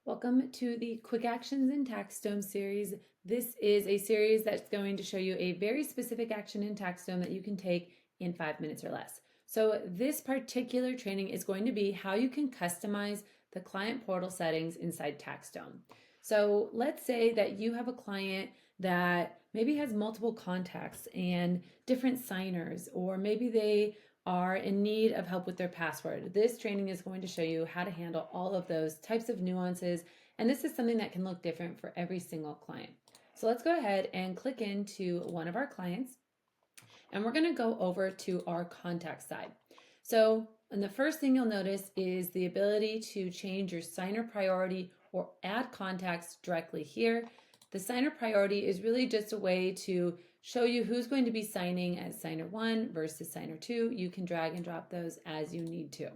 Welcome to the Quick Actions in TaxDome series. This is a series that's going to show you a very specific action in TaxDome that you can take in 5 minutes or less. So this particular training is going to be how you can customize the client portal settings inside TaxDome. So let's say that you have a client that maybe has multiple contacts and different signers, or maybe they are in need of help with their password. This training is going to show you how to handle all of those types of nuances, and this is something that can look different for every single client. So let's go ahead and click into one of our clients, and we're going to go over to our contact side. So, and the first thing you'll notice is the ability to change your signer priority or add contacts directly here. The signer priority is really just a way to show you who's going to be signing as signer 1 versus signer 2. You can drag and drop those as you need to.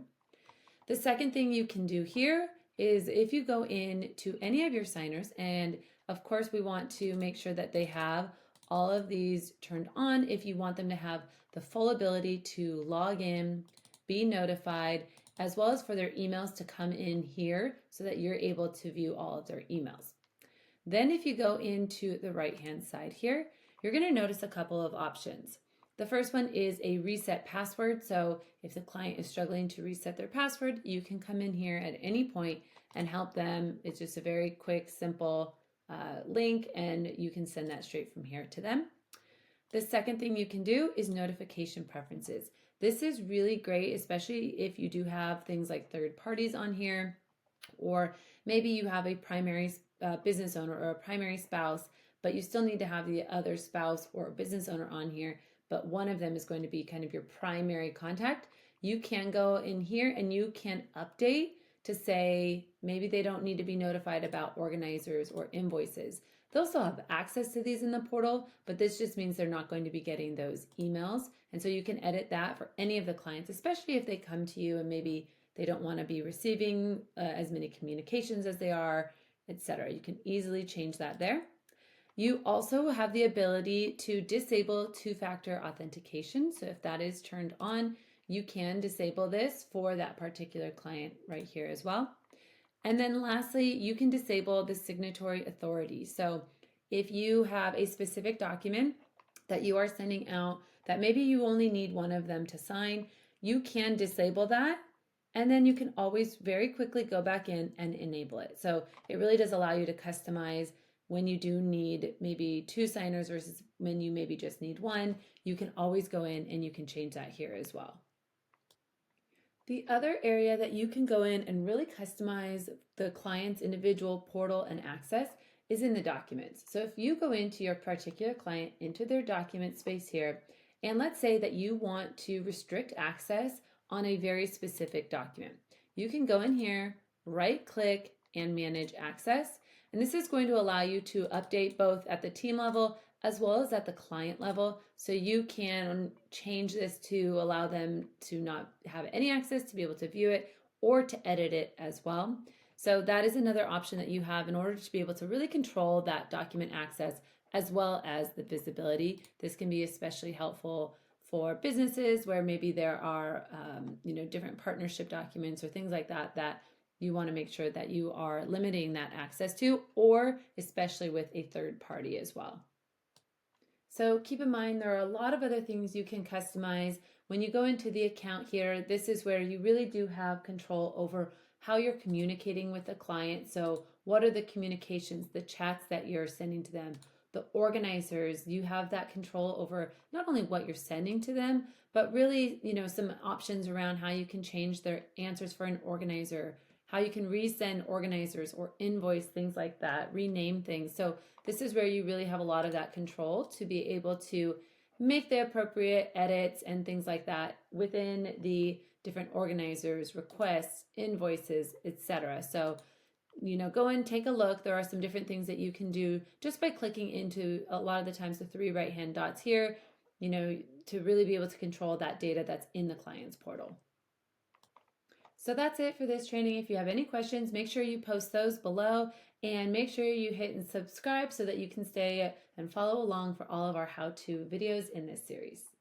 The second thing you can do here is if you go in to any of your signers, and of course we want to make sure that they have all of these turned on if you want them to have the full ability to log in, be notified, as well as for their emails to come in here so that you're able to view all of their emails. Then if you go into the right-hand side here, you're going to notice a couple of options. The first one is a reset password. So if the client is struggling to reset their password, you can come in here at any point and help them. It's just a very quick, simple link, and you can send that straight from here to them. The second thing you can do is notification preferences. This is really great, especially if you do have things like third parties on here, or maybe you have a primary business owner or a primary spouse, but you still need to have the other spouse or business owner on here, but one of them is going to be kind of your primary contact. You can go in here and you can update to say maybe they don't need to be notified about organizers or invoices. They'll still have access to these in the portal, but this just means they're not going to be getting those emails. And so you can edit that for any of the clients, especially if they come to you and maybe they don't want to be receiving as many communications as they are, etc. You can easily change that there. You also have the ability to disable two-factor authentication. So if that is turned on, you can disable this for that particular client right here as well. And then lastly, you can disable the signatory authority. So if you have a specific document that you are sending out that maybe you only need one of them to sign, you can disable that. And then you can always very quickly go back in and enable it. So it really does allow you to customize when you do need maybe 2 signers versus when you maybe just need 1. You can always go in and you can change that here as well. The other area that you can go in and really customize the client's individual portal and access is in the documents. So if you go into your particular client, into their document space here, and let's say that you want to restrict access on a very specific document, you can go in here, right click, and manage access. And this is going to allow you to update both at the team level as well as at the client level. So you can change this to allow them to not have any access, to be able to view it, or to edit it as well. So that is another option that you have in order to be able to really control that document access as well as the visibility. This can be especially helpful for businesses where maybe there are different partnership documents or things like that that you want to make sure that you are limiting that access to, or especially with a third party as well. So keep in mind, there are a lot of other things you can customize. When you go into the account here, this is where you really do have control over how you're communicating with the client. So what are the communications, the chats that you're sending to them? The organizers, you have that control over not only what you're sending to them, but really, some options around how you can change their answers for an organizer, how you can resend organizers or invoice, things like that, rename things. So this is where you really have a lot of that control to be able to make the appropriate edits and things like that within the different organizers, requests, invoices, etc. So go and take a look. There are some different things that you can do just by clicking into, a lot of the times, the 3 right-hand dots here, to really be able to control that data that's in the client's portal. So that's it for this training. If you have any questions, make sure you post those below, and make sure you hit and subscribe so that you can stay and follow along for all of our how-to videos in this series.